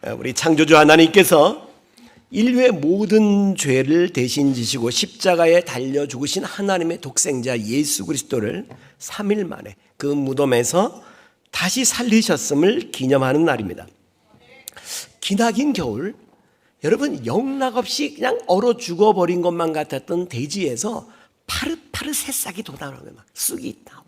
우리 창조주 하나님께서 인류의 모든 죄를 대신 지시고 십자가에 달려 죽으신 하나님의 독생자 예수 그리스도를 3일 만에 그 무덤에서 다시 살리셨음을 기념하는 날입니다. 기나긴 겨울, 여러분 영락없이 그냥 얼어 죽어버린 것만 같았던 대지에서 파릇파릇 새싹이 돋아오는 거예요. 막 쑥이 있다.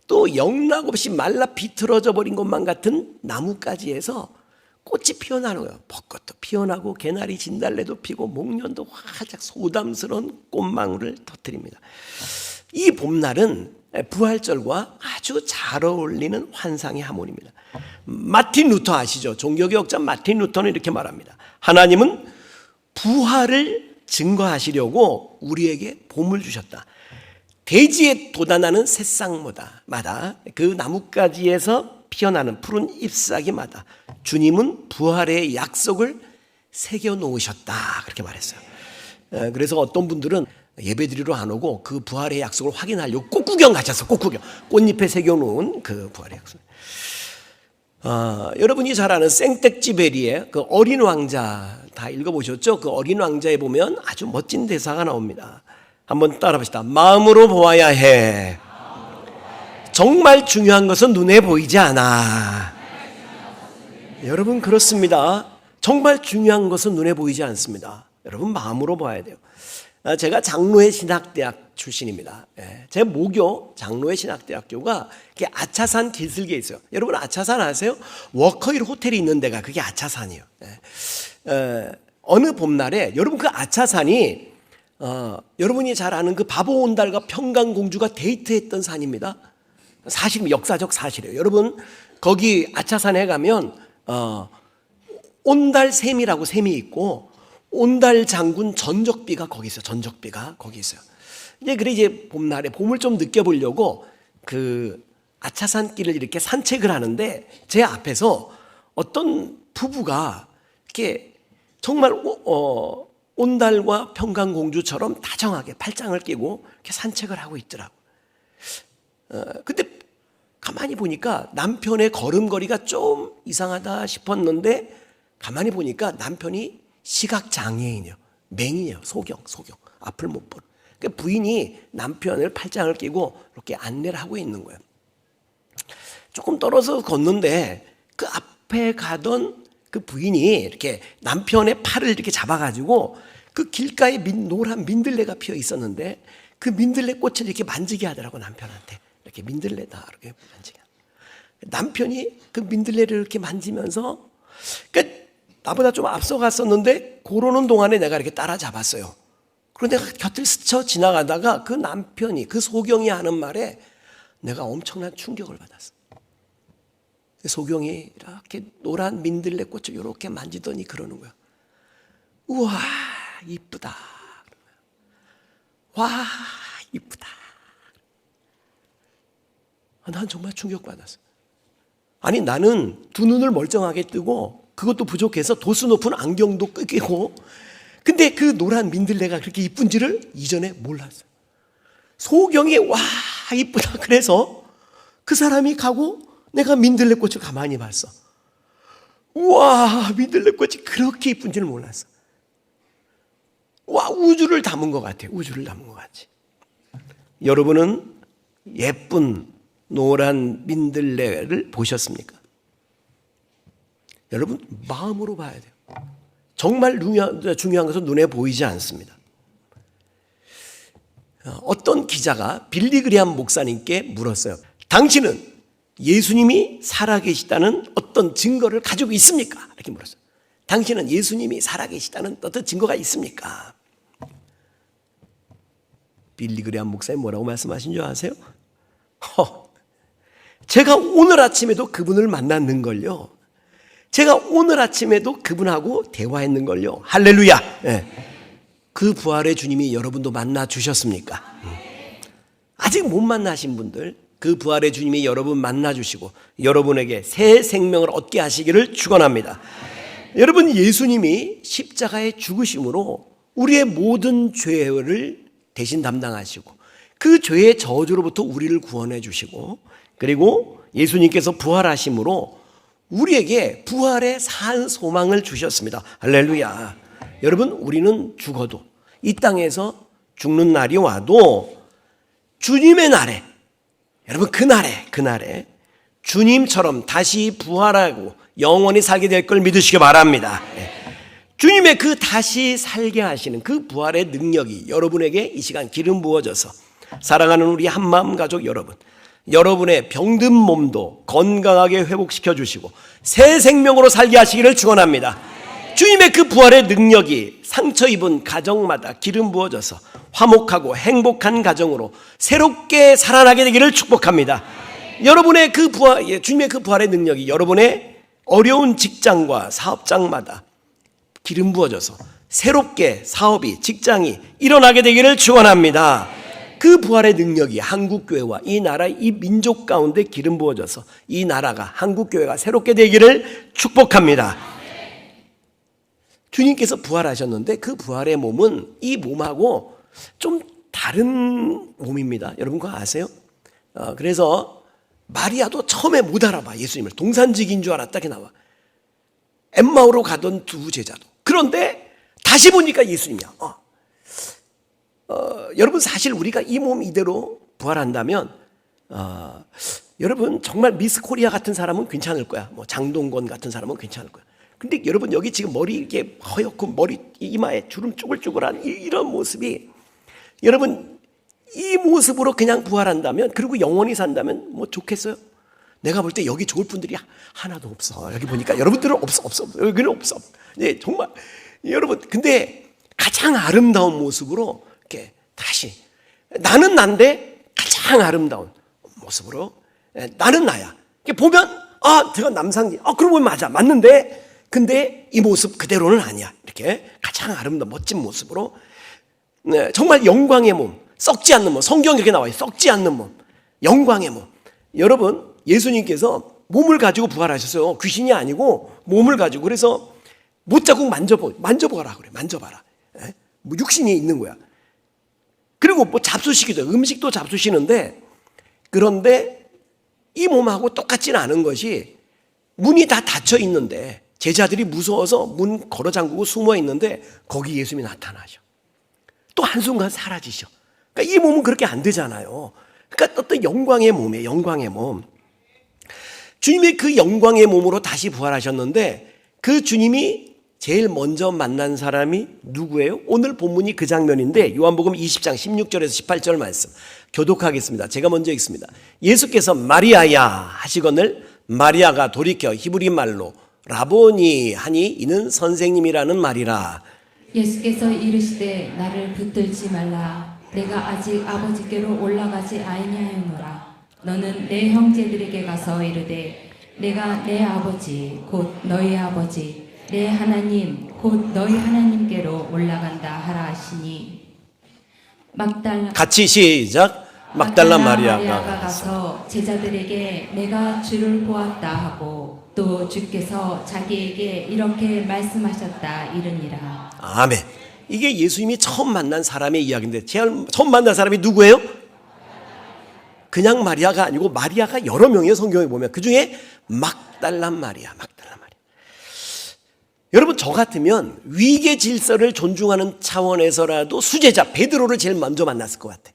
또 영락없이 말라 비틀어져 버린 것만 같은 나뭇가지에서 꽃이 피어나는 거예요. 벚꽃도 피어나고 개나리 진달래도 피고 목련도 활짝 소담스러운 꽃망울을 터뜨립니다. 이 봄날은 부활절과 아주 잘 어울리는 환상의 하모니입니다. 마틴 루터 아시죠? 종교계 학자 마틴 루터는 이렇게 말합니다. 하나님은 부활을 증거하시려고 우리에게 봄을 주셨다. 대지에 돋아나는 새싹마다 그 나뭇가지에서 피어나는 푸른 잎사귀마다 주님은 부활의 약속을 새겨놓으셨다, 그렇게 말했어요. 그래서 어떤 분들은 예배드리러 안 오고 그 부활의 약속을 확인하려고 꽃구경 가셨어요. 꽃구경, 꽃잎에 새겨놓은 그 부활의 약속. 여러분이 잘 아는 생텍쥐베리의 그 어린 왕자 다 읽어보셨죠? 그 어린 왕자에 보면 아주 멋진 대사가 나옵니다. 한번 따라 봅시다. 마음으로 보아야 해. 정말 중요한 것은 눈에 보이지 않아. 여러분, 그렇습니다. 정말 중요한 것은 눈에 보이지 않습니다. 여러분, 마음으로 봐야 돼요. 제가 장로회 신학대학 출신입니다. 제 모교 장로회 신학대학교가 아차산 길슬기에 있어요. 여러분, 아차산 아세요? 워커힐 호텔이 있는 데가 그게 아차산이에요. 어느 봄날에 여러분, 그 아차산이 여러분이 잘 아는 그 바보온달과 평강공주가 데이트했던 산입니다. 사실 역사적 사실이에요. 여러분, 거기 아차산에 가면 온달샘이라고 샘이 있고 온달 장군 전적비가 거기 있어요. 전적비가 거기 있어요. 이제 봄날에 봄을 좀 느껴보려고 그 아차산 길을 이렇게 산책을 하는데 제 앞에서 어떤 부부가 이렇게 정말 온달과 평강공주처럼 다정하게 팔짱을 끼고 이렇게 산책을 하고 있더라고. 근데 가만히 보니까 남편의 걸음걸이가 좀 이상하다 싶었는데 가만히 보니까 남편이 시각장애인이에요. 맹이에요. 소경. 앞을 못 보는. 그러니까 부인이 남편을 팔짱을 끼고 이렇게 안내를 하고 있는 거예요. 조금 떨어져 걷는데 그 앞에 가던 그 부인이 이렇게 남편의 팔을 이렇게 잡아가지고 그 길가에 노란 민들레가 피어 있었는데 그 민들레 꽃을 이렇게 만지게 하더라고, 남편한테. 이렇게 민들레다, 이렇게 만지게. 남편이 그 민들레를 이렇게 만지면서, 그러니까 나보다 좀 앞서갔었는데 그러는 동안에 내가 이렇게 따라잡았어요. 그런데 곁을 스쳐 지나가다가 그 남편이, 그 소경이 하는 말에 내가 엄청난 충격을 받았어. 소경이 이렇게 노란 민들레 꽃을 이렇게 만지더니 그러는 거야. 우와, 이쁘다. 와, 이쁘다. 난 정말 충격받았어. 아니, 나는 두 눈을 멀쩡하게 뜨고 그것도 부족해서 도수 높은 안경도 끼고, 근데 그 노란 민들레가 그렇게 이쁜지를 이전에 몰랐어요. 소경이 와, 이쁘다 그래서 그 사람이 가고 내가 민들레 꽃을 가만히 봤어. 우와, 민들레 꽃이 그렇게 이쁜지를 몰랐어. 와, 우주를 담은 것 같아요. 우주를 담은 것 같지. 여러분은 예쁜 노란 민들레를 보셨습니까? 여러분, 마음으로 봐야 돼요. 정말 중요한 것은 눈에 보이지 않습니다. 어떤 기자가 빌리 그레함 목사님께 물었어요. 당신은 예수님이 살아계시다는 어떤 증거를 가지고 있습니까? 이렇게 물었어요. 당신은 예수님이 살아계시다는 어떤 증거가 있습니까? 빌리 그레함 목사님 뭐라고 말씀하신 줄 아세요? 제가 오늘 아침에도 그분을 만났는걸요. 제가 오늘 아침에도 그분하고 대화했는걸요. 할렐루야. 그 부활의 주님이 여러분도 만나 주셨습니까? 아직 못 만나신 분들, 그 부활의 주님이 여러분 만나 주시고 여러분에게 새 생명을 얻게 하시기를 축원합니다. 여러분, 예수님이 십자가에 죽으심으로 우리의 모든 죄를 대신 담당하시고 그 죄의 저주로부터 우리를 구원해 주시고, 그리고 예수님께서 부활하심으로 우리에게 부활의 산 소망을 주셨습니다. 할렐루야. 여러분, 우리는 죽어도 이 땅에서 죽는 날이 와도 주님의 날에, 여러분 그날에 주님처럼 다시 부활하고 영원히 살게 될 걸 믿으시기 바랍니다. 주님의 그 다시 살게 하시는 그 부활의 능력이 여러분에게 이 시간 기름 부어져서 사랑하는 우리 한마음 가족 여러분, 여러분의 병든 몸도 건강하게 회복시켜 주시고 새 생명으로 살게 하시기를 축원합니다. 주님의 그 부활의 능력이 상처 입은 가정마다 기름 부어져서 화목하고 행복한 가정으로 새롭게 살아나게 되기를 축복합니다. 여러분의 그 부활, 주님의 그 부활의 능력이 여러분의 어려운 직장과 사업장마다 기름 부어져서 새롭게 사업이, 직장이 일어나게 되기를 축원합니다. 그 부활의 능력이 한국교회와 이 나라, 이 민족 가운데 기름 부어져서 이 나라가, 한국교회가 새롭게 되기를 축복합니다. 주님께서 부활하셨는데 그 부활의 몸은 이 몸하고 좀 다른 몸입니다. 여러분 그거 아세요? 그래서 마리아도 처음에 못 알아봐. 예수님을 동산직인 줄 알았다. 이렇게 나와. 엠마오로 가던 두 제자도. 그런데 다시 보니까 예수님이야. 여러분 사실 우리가 이 몸 이대로 부활한다면 여러분 정말 미스 코리아 같은 사람은 괜찮을 거야. 뭐 장동건 같은 사람은 괜찮을 거야. 근데 여러분 여기 지금 머리 이게 허옇고 머리 이마에 주름 쭈글쭈글한 이런 모습이, 여러분 이 모습으로 그냥 부활한다면, 그리고 영원히 산다면 뭐 좋겠어요? 내가 볼 때 여기 좋을 분들이 하나도 없어. 여기 보니까 여러분들은 없어. 여기는 없어. 예, 정말 여러분, 근데 가장 아름다운 모습으로 이렇게 다시 나는 난데 가장 아름다운 모습으로, 나는 나야. 이렇게 보면 제가 남상지. 그러고 보면 맞는데 근데 이 모습 그대로는 아니야. 이렇게 가장 아름다운 멋진 모습으로, 정말 영광의 몸, 썩지 않는 몸. 성경에 이렇게 나와요. 썩지 않는 몸, 영광의 몸. 여러분 예수님께서 몸을 가지고 부활하셨어요. 귀신이 아니고 몸을 가지고. 그래서 못자국 만져보라 그래. 만져봐라. 뭐 육신이 있는 거야. 그리고 뭐 잡수시기도 해요. 음식도 잡수시는데, 그런데 이 몸하고 똑같지는 않은 것이 문이 다 닫혀 있는데 제자들이 무서워서 문 걸어 잠그고 숨어 있는데 거기 예수님이 나타나셔. 또 한순간 사라지셔. 그러니까 이 몸은 그렇게 안 되잖아요. 그러니까 어떤 영광의 몸이에요. 영광의 몸. 주님이 그 영광의 몸으로 다시 부활하셨는데 그 주님이 제일 먼저 만난 사람이 누구예요? 오늘 본문이 그 장면인데 요한복음 20장 16절에서 18절 말씀 교독하겠습니다. 제가 먼저 읽습니다. 예수께서 마리아야 하시거늘 마리아가 돌이켜 히브리 말로 라보니 하니 이는 선생님이라는 말이라. 예수께서 이르시되 나를 붙들지 말라. 내가 아직 아버지께로 올라가지 아니하였노라. 너는 내 형제들에게 가서 이르되 내가 내 아버지 곧 너희 아버지 내 하나님 곧 너희 하나님께로 올라간다 하라 하시니. 같이 시작. 막달라 마리아가 가서 제자들에게 내가 주를 보았다 하고 또 주께서 자기에게 이렇게 말씀하셨다 이르니라. 아멘. 이게 예수님이 처음 만난 사람의 이야기인데, 처음 만난 사람이 누구예요? 그냥 마리아가 아니고 마리아가 여러 명이에요. 성경에 보면 그 중에 막달라 마리아. 여러분 저 같으면 위계 질서를 존중하는 차원에서라도 수제자 베드로를 제일 먼저 만났을 것 같아.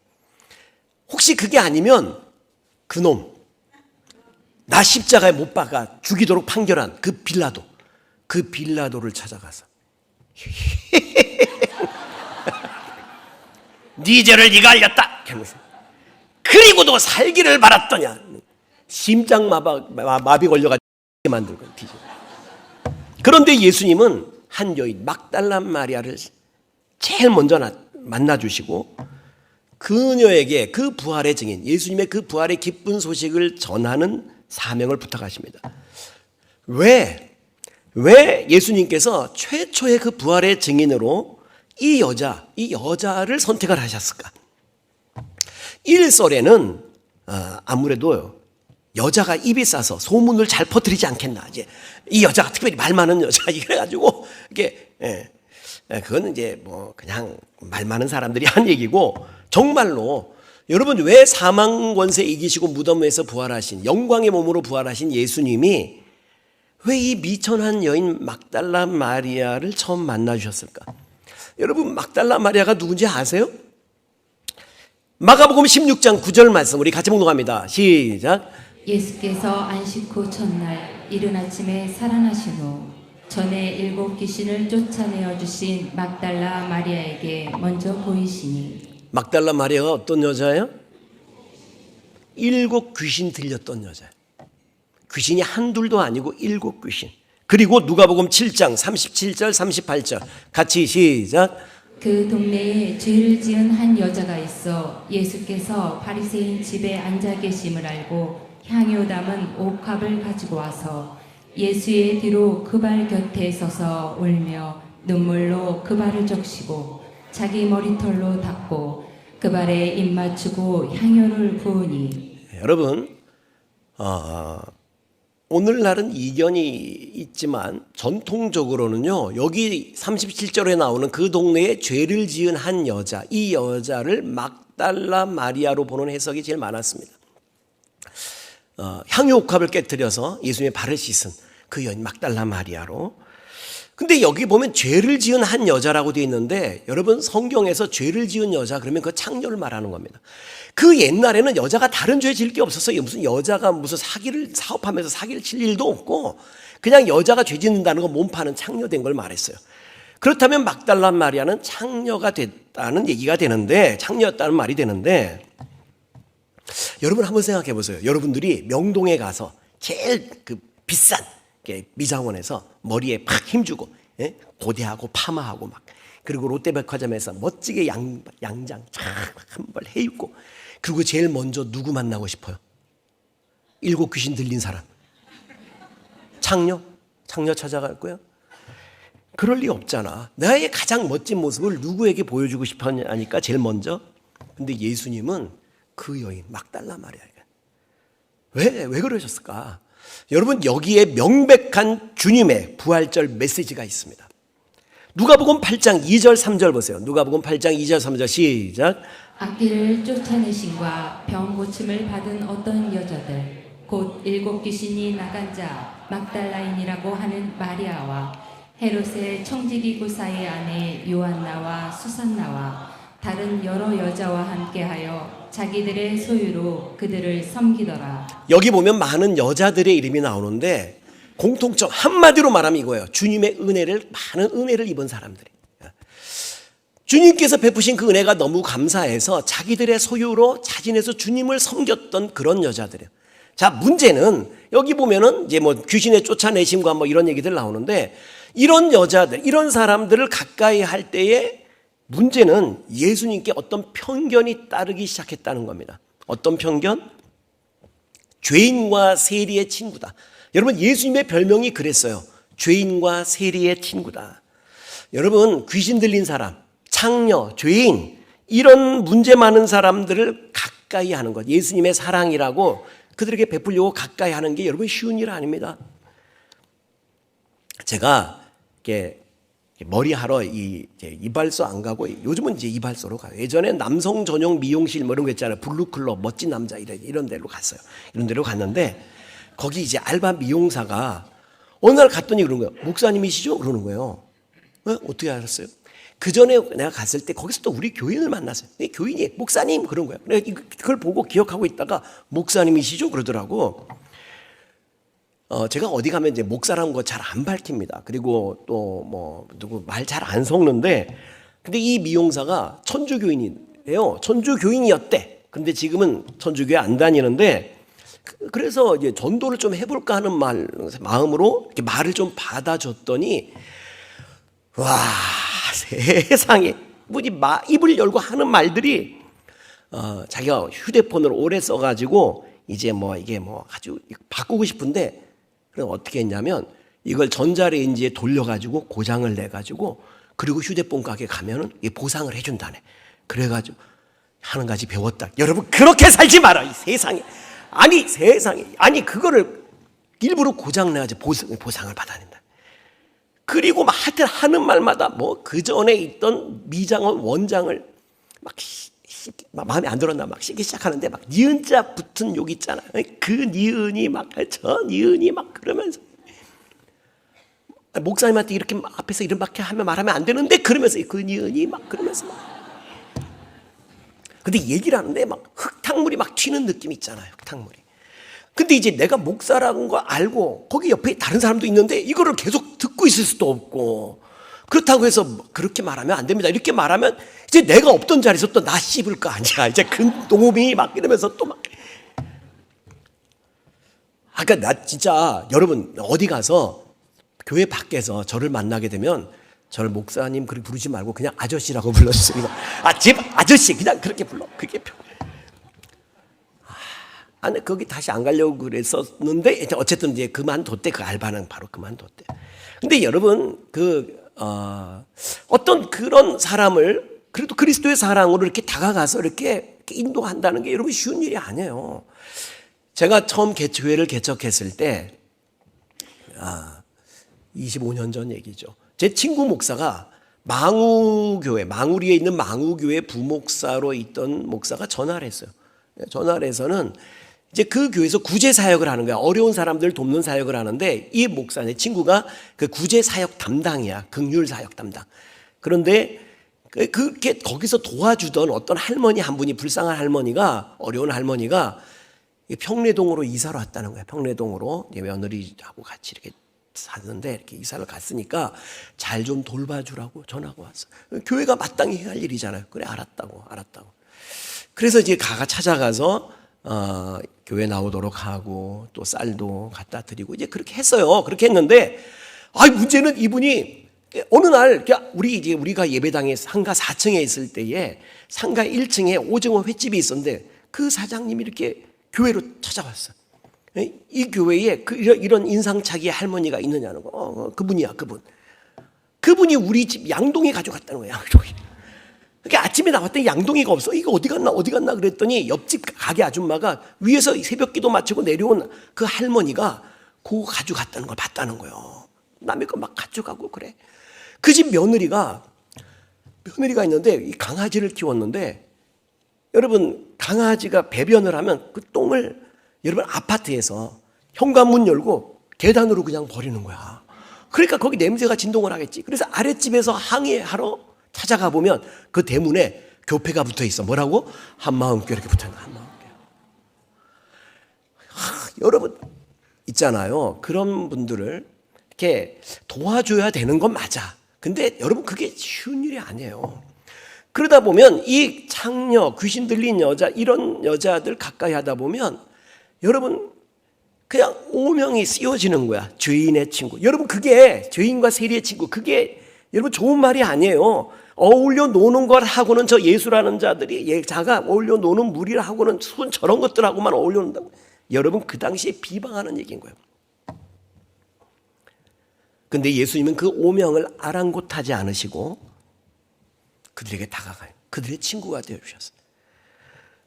혹시 그게 아니면 그놈, 나 십자가에 못 박아 죽이도록 판결한 그 빌라도를 찾아가서 네 죄를 네가 알렸다. 그리고도 살기를 바랐더냐. 심장마비 걸려가지고 만들고 뒤져. 그런데 예수님은 한 여인 막달라 마리아를 제일 먼저 만나주시고 그녀에게 그 부활의 증인, 예수님의 그 부활의 기쁜 소식을 전하는 사명을 부탁하십니다. 왜 예수님께서 최초의 그 부활의 증인으로 이 여자를 선택을 하셨을까? 일설에는 아무래도 여자가 입이 싸서 소문을 잘 퍼뜨리지 않겠나. 이제 이 여자가 특별히 말 많은 여자 이래가지고 이게 그거는 이제 뭐 그냥 말 많은 사람들이 한 얘기고, 정말로 여러분 왜 사망 권세 이기시고 무덤에서 부활하신 영광의 몸으로 부활하신 예수님이 왜 이 미천한 여인 막달라 마리아를 처음 만나주셨을까? 여러분, 막달라 마리아가 누군지 아세요? 마가복음 16장 9절 말씀 우리 같이 묵묵합니다. 시작. 예수께서 안식 후 첫날 이른 아침에 살아나신 후 전에 7 귀신을 쫓아내어 주신 막달라 마리아에게 먼저 보이시니. 막달라 마리아가 어떤 여자예요? 7 귀신 들렸던 여자예요. 귀신이 한둘도 아니고 7 귀신. 그리고 누가복음 7장 37절 38절 같이 시작. 그 동네에 죄를 지은 한 여자가 있어 예수께서 바리새인 집에 앉아 계심을 알고 향유 담은 옥합을 가지고 와서 예수의 뒤로 그 발 곁에 서서 울며 눈물로 그 발을 적시고 자기 머리털로 닦고 그 발에 입 맞추고 향유를 부으니. 여러분, 오늘날은 이견이 있지만 전통적으로는요, 여기 37절에 나오는 그 동네에 죄를 지은 한 여자, 이 여자를 막달라 마리아로 보는 해석이 제일 많았습니다. 향유옥합을 깨뜨려서 예수님의 발을 씻은 그 여인 막달라 마리아로. 근데 여기 보면 죄를 지은 한 여자라고 되어 있는데, 여러분, 성경에서 죄를 지은 여자 그러면 그 창녀를 말하는 겁니다. 그 옛날에는 여자가 다른 죄 지을 게 없었어요. 무슨 여자가 무슨 사업하면서 사기를 칠 일도 없고, 그냥 여자가 죄 짓는다는 건 몸 파는 창녀된 걸 말했어요. 그렇다면 막달라 마리아는 창녀가 됐다는 얘기가 되는데, 창녀였다는 말이 되는데, 여러분 한번 생각해 보세요. 여러분들이 명동에 가서 제일 그 비싼 미장원에서 머리에 팍 힘주고, 예? 고데하고 파마하고 막, 그리고 롯데백화점에서 멋지게 양장 한 벌 해입고, 그리고 제일 먼저 누구 만나고 싶어요? 7 귀신 들린 사람. 창녀 찾아갈 거야? 그럴 리 없잖아. 나의 가장 멋진 모습을 누구에게 보여주고 싶어 하니까 제일 먼저. 근데 예수님은 그 여인 막달라 마리아에게 왜 그러셨을까? 여러분, 여기에 명백한 주님의 부활절 메시지가 있습니다. 누가복음 8장 2절 3절 보세요. 누가복음 8장 2절 3절 시작. 악기를 쫓아내심과 병 고침을 받은 어떤 여자들 곧 7 귀신이 나간 자 막달라인이라고 하는 마리아와 헤롯의 청지기 구사의 아내 요한나와 수산나와 다른 여러 여자와 함께하여 자기들의 소유로 그들을 섬기더라. 여기 보면 많은 여자들의 이름이 나오는데 공통점 한마디로 말하면 이거예요. 주님의 은혜를, 많은 은혜를 입은 사람들이. 주님께서 베푸신 그 은혜가 너무 감사해서 자기들의 소유로 자진해서 주님을 섬겼던 그런 여자들이에요. 자, 문제는 여기 보면은 이제 뭐 귀신의 쫓아내심과 뭐 이런 얘기들 나오는데, 이런 여자들, 이런 사람들을 가까이 할 때에 문제는 예수님께 어떤 편견이 따르기 시작했다는 겁니다. 어떤 편견? 죄인과 세리의 친구다. 여러분, 예수님의 별명이 그랬어요. 죄인과 세리의 친구다. 여러분, 귀신 들린 사람, 창녀, 죄인, 이런 문제 많은 사람들을 가까이 하는 것, 예수님의 사랑이라고 그들에게 베풀려고 가까이 하는 게 여러분 쉬운 일 아닙니다. 제가 이렇게 머리하러 이발소 안 가고 요즘은 이제 이발소로 가요. 예전에 남성 전용 미용실 뭐 이런 거 있잖아요. 블루클럽, 멋진 남자 이런 데로 갔어요. 이런 데로 갔는데 거기 이제 알바 미용사가 어느 날 갔더니 그런 거예요. 목사님이시죠? 그러는 거예요. 어떻게 알았어요? 그 전에 내가 갔을 때 거기서 또 우리 교인을 만났어요. 교인이 목사님 그런 거예요. 내가 그걸 보고 기억하고 있다가 목사님이시죠? 그러더라고. 제가 어디 가면 이제 목사라는 거 잘 안 밝힙니다. 그리고 또 뭐 누구 말 잘 안 섞는데, 근데 이 미용사가 천주교인이에요. 천주교인이었대. 근데 지금은 천주교에 안 다니는데, 그래서 이제 전도를 좀 해볼까 하는 마음으로 이렇게 말을 좀 받아줬더니, 와, 세상에 뭐지 입을 열고 하는 말들이 자기가 휴대폰을 오래 써가지고 이제 뭐 이게 뭐 아주 바꾸고 싶은데, 그럼 어떻게 했냐면 이걸 전자레인지에 돌려가지고 고장을 내가지고, 그리고 휴대폰 가게 가면은 보상을 해준다네. 그래가지고 하는 가지 배웠다. 여러분, 그렇게 살지 마라. 이 세상에. 아니 세상에. 아니 그거를 일부러 고장 내가지고 보상을 받아낸다. 그리고 막 하여튼 하는 말마다 뭐 그 전에 있던 미장원 원장을 막 마음에 안 들었나 막 씻기 시작하는데, 막 니은자 붙은 욕 있잖아. 그 니은이 막 저 니은이 막 그러면서 목사님한테 이렇게 앞에서 이런밖에 말하면 안 되는데 그러면서 근이은이 막 그러면서 막. 근데 얘기를 하는데 막 흙탕물이 막 튀는 느낌이 있잖아요. 흙탕물이. 근데 이제 내가 목사라는 거 알고 거기 옆에 다른 사람도 있는데 이거를 계속 듣고 있을 수도 없고, 그렇다고 해서 그렇게 말하면 안 됩니다. 이렇게 말하면 이제 내가 없던 자리에서 또 나 씹을 거 아니야. 이제 그 농업이 막 이러면서 또 막. 아까 나 진짜 여러분 어디 가서 교회 밖에서 저를 만나게 되면 저를 목사님 그렇게 부르지 말고 그냥 아저씨라고 불러주세요. 집 아저씨 그냥 그렇게 불러. 그게 아니 거기 다시 안 가려고 그랬었는데 어쨌든 이제 그만뒀대. 그 알바는 바로 그만뒀대. 근데 여러분 어떤 그런 사람을 그래도 그리스도의 사랑으로 이렇게 다가가서 이렇게 인도한다는 게 여러분 쉬운 일이 아니에요. 제가 처음 교회를 개척했을 때 25년 전 얘기죠. 제 친구 목사가 망우교회, 망우리에 있는 망우교회 부목사로 있던 목사가 전화를 했어요. 전화를 해서는 이제 그 교회에서 구제 사역을 하는 거야. 어려운 사람들 돕는 사역을 하는데 이 목사, 내 친구가 그 구제 사역 담당이야. 긍휼 사역 담당. 그런데 그렇게 거기서 도와주던 어떤 할머니 한 분이, 불쌍한 할머니가, 어려운 할머니가 평내동으로 이사를 왔다는 거야. 평내동으로 며느리하고 같이 이렇게 샀는데 이렇게 이사를 갔으니까 잘 좀 돌봐주라고 전화가 왔어. 교회가 마땅히 해야 할 일이잖아요. 그래 알았다고. 그래서 이제 찾아가서 교회 나오도록 하고 또 쌀도 갖다 드리고 이제 그렇게 했어요. 그렇게 했는데 문제는 이분이 어느 날 우리가 예배당에 상가 4층에 있을 때에 상가 1층에 오징어 횟집이 있었는데 그 사장님이 이렇게 교회로 찾아왔어. 이 교회에 이런 인상착의 할머니가 있느냐는 거. 그분이야, 그분. 그분이 우리 집 양동이 가져갔다는 거야, 양동이. 그러니까 아침에 나왔더니 양동이가 없어. 이거 어디 갔나 그랬더니 옆집 가게 아줌마가 위에서 새벽 기도 마치고 내려온 그 할머니가 그거 가져갔다는 걸 봤다는 거예요. 남의 거 막 가져가고 그래. 그 집 며느리가 있는데 이 강아지를 키웠는데 여러분 강아지가 배변을 하면 그 똥을 여러분 아파트에서 현관문 열고 계단으로 그냥 버리는 거야. 그러니까 거기 냄새가 진동을 하겠지. 그래서 아랫집에서 항의하러 찾아가 보면 그 대문에 교패가 붙어 있어. 뭐라고? 한마음교 이렇게 붙어 있는 한마음교. 여러분 있잖아요. 그런 분들을 이렇게 도와줘야 되는 건 맞아. 근데 여러분 그게 쉬운 일이 아니에요. 그러다 보면 이 창녀, 귀신 들린 여자, 이런 여자들 가까이 하다 보면 여러분 그냥 오명이 씌워지는 거야. 죄인의 친구. 여러분 그게 죄인과 세리의 친구, 그게 여러분 좋은 말이 아니에요. 어울려 노는 걸 하고는 저 예수라는 자들이 자가 어울려 노는 무리를 하고는 저런 것들하고만 어울려 논다고. 여러분 그 당시에 비방하는 얘기인 거예요. 근데 예수님은 그 오명을 아랑곳하지 않으시고 그들에게 다가가요. 그들의 친구가 되어주셨어요.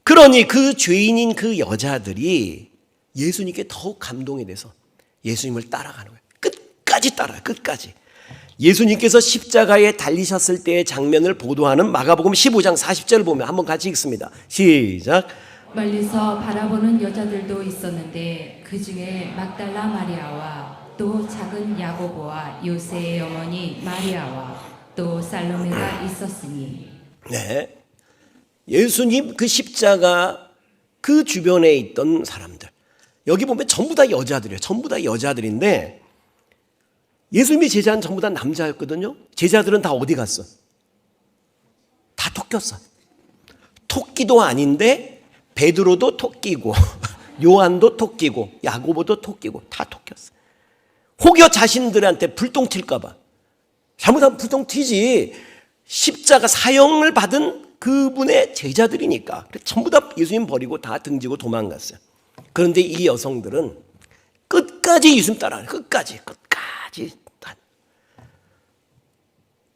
그러니 그 죄인인 그 여자들이 예수님께 더욱 감동이 돼서 예수님을 따라가는 거예요. 끝까지 따라요. 끝까지. 예수님께서 십자가에 달리셨을 때의 장면을 보도하는 마가복음 15장 40절을 보면 한번 같이 읽습니다. 시작. 멀리서 바라보는 여자들도 있었는데 그 중에 막달라 마리아와 또 작은 야고보와 요새의 어머니 마리아와 또 살로메가 있었으니. 네. 예수님 그 십자가 그 주변에 있던 사람들. 여기 보면 전부 다 여자들이에요. 전부 다 여자들인데 예수님의 제자는 전부 다 남자였거든요. 제자들은 다 어디 갔어? 다 토꼈어. 토끼도 아닌데 베드로도 토끼고 요한도 토끼고 야고보도 토끼고 다 토꼈어. 혹여 자신들한테 불똥 튈까 봐. 잘못하면 불똥 튀지. 십자가 사형을 받은 그분의 제자들이니까. 전부 다 예수님 버리고 다 등지고 도망갔어요. 그런데 이 여성들은 끝까지 예수님 따라가요. 끝까지.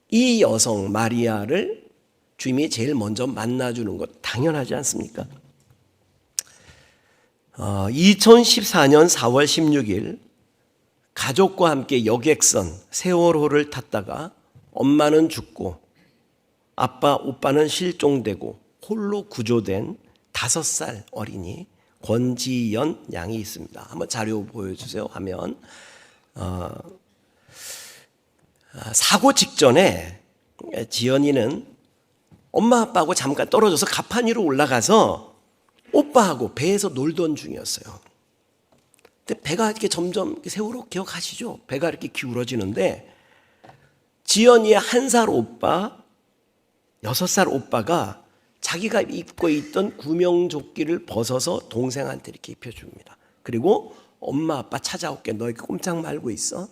이 여성 마리아를 주님이 제일 먼저 만나주는 것 당연하지 않습니까? 2014년 4월 16일 가족과 함께 여객선 세월호를 탔다가 엄마는 죽고 오빠는 실종되고 홀로 구조된 5살 어린이 권지연 양이 있습니다. 한번 자료 보여주세요. 화면. 사고 직전에 지연이는 엄마 아빠하고 잠깐 떨어져서 가판 위로 올라가서 오빠하고 배에서 놀던 중이었어요. 근데 배가 이렇게 점점 세월호 기억하시죠? 배가 이렇게 기울어지는데 지연이의 1살 오빠, 6살 오빠가 자기가 입고 있던 구명조끼를 벗어서 동생한테 이렇게 입혀줍니다. 그리고 엄마 아빠 찾아올게. 너 이렇게 꼼짝 말고 있어.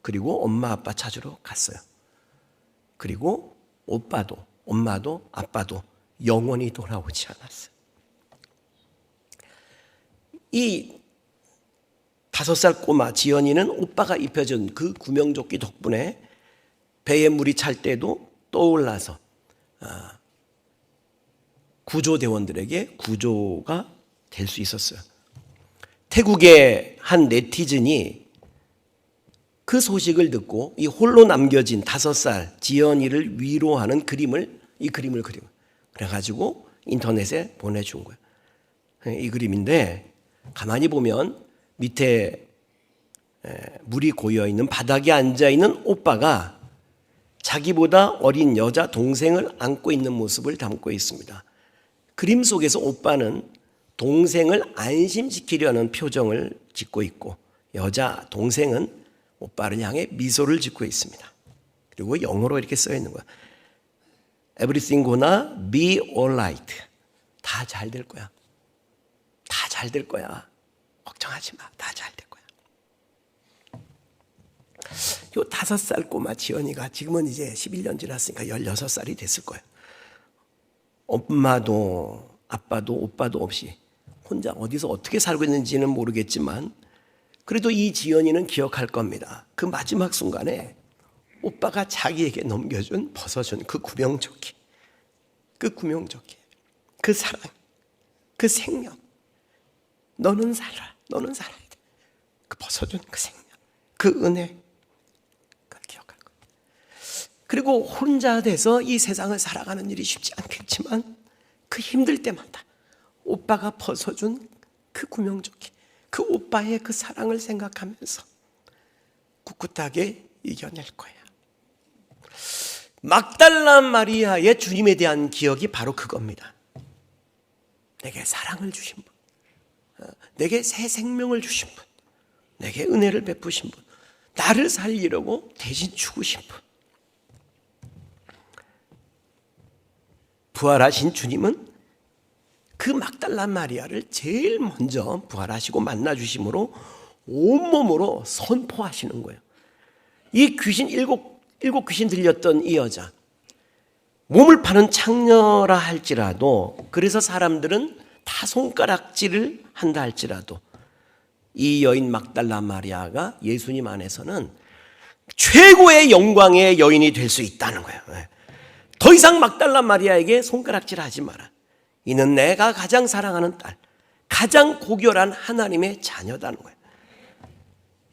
그리고 엄마 아빠 찾으러 갔어요. 그리고 오빠도 엄마도 아빠도 영원히 돌아오지 않았어요. 이 5살 꼬마 지연이는 오빠가 입혀준 그 구명조끼 덕분에 배에 물이 찰 때도 떠올라서 구조대원들에게 구조가 될 수 있었어요. 태국의 한 네티즌이 그 소식을 듣고 이 홀로 남겨진 5살 지연이를 위로하는 이 그림을 그려. 그래가지고 인터넷에 보내준 거예요. 이 그림인데 가만히 보면 밑에 물이 고여있는 바닥에 앉아있는 오빠가 자기보다 어린 여자 동생을 안고 있는 모습을 담고 있습니다. 그림 속에서 오빠는 동생을 안심시키려는 표정을 짓고 있고 여자 동생은 오빠를 향해 미소를 짓고 있습니다. 그리고 영어로 이렇게 써 있는 거야. Everything gonna be alright. 다 잘 될 거야. 다 잘 될 거야. 걱정하지 마. 다 잘 될 거야. 요 5살 꼬마 지연이가 지금은 이제 11년 지났으니까 16살이 됐을 거예요. 엄마도 아빠도 오빠도 없이 혼자 어디서 어떻게 살고 있는지는 모르겠지만 그래도 이 지연이는 기억할 겁니다. 그 마지막 순간에 오빠가 자기에게 넘겨준 벗어준 그 구명조끼, 그 사랑, 그 생명. 너는 살아, 너는 살아야 돼. 그 벗어준 그 생명, 그 은혜, 그걸 기억할 거예요. 그리고 혼자 돼서 이 세상을 살아가는 일이 쉽지 않겠지만 그 힘들 때마다 오빠가 벗어준 그 구명조끼, 그 오빠의 그 사랑을 생각하면서 꿋꿋하게 이겨낼 거예요. 막달라 마리아의 주님에 대한 기억이 바로 그겁니다. 내게 사랑을 주신 분, 내게 새 생명을 주신 분, 내게 은혜를 베푸신 분, 나를 살리려고 대신 죽으신 분. 부활하신 주님은 그 막달라 마리아를 제일 먼저 부활하시고 만나주심으로 온몸으로 선포하시는 거예요. 이 귀신 일곱 귀신 들렸던 이 여자, 몸을 파는 창녀라 할지라도, 그래서 사람들은 다 손가락질을 한다 할지라도 이 여인 막달라 마리아가 예수님 안에서는 최고의 영광의 여인이 될 수 있다는 거예요. 더 이상 막달라 마리아에게 손가락질 하지 마라. 이는 내가 가장 사랑하는 딸, 가장 고결한 하나님의 자녀다는 거예요.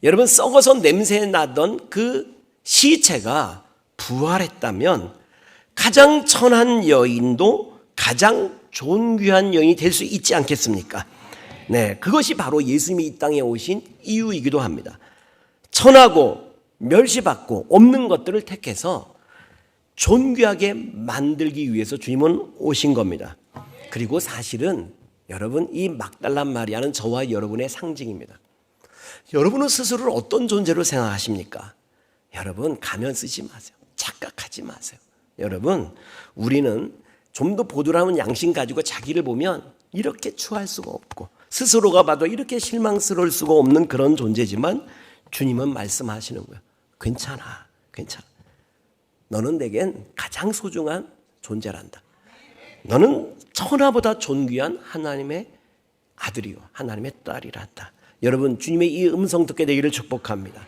여러분, 썩어서 냄새 나던 그 시체가 부활했다면 가장 천한 여인도 가장 존귀한 여인이 될 수 있지 않겠습니까? 네, 그것이 바로 예수님이 이 땅에 오신 이유이기도 합니다. 천하고 멸시받고 없는 것들을 택해서 존귀하게 만들기 위해서 주님은 오신 겁니다. 그리고 사실은 여러분, 이 막달라 마리아는 저와 여러분의 상징입니다. 여러분은 스스로를 어떤 존재로 생각하십니까? 여러분, 가면 쓰지 마세요. 착각하지 마세요. 여러분, 우리는 좀 더 보드라운 양심 가지고 자기를 보면 이렇게 추할 수가 없고 스스로가 봐도 이렇게 실망스러울 수가 없는 그런 존재지만 주님은 말씀하시는 거예요. 괜찮아, 괜찮아. 너는 내겐 가장 소중한 존재란다. 너는 천하보다 존귀한 하나님의 아들이요, 하나님의 딸이란다. 여러분, 주님의 이 음성 듣게 되기를 축복합니다.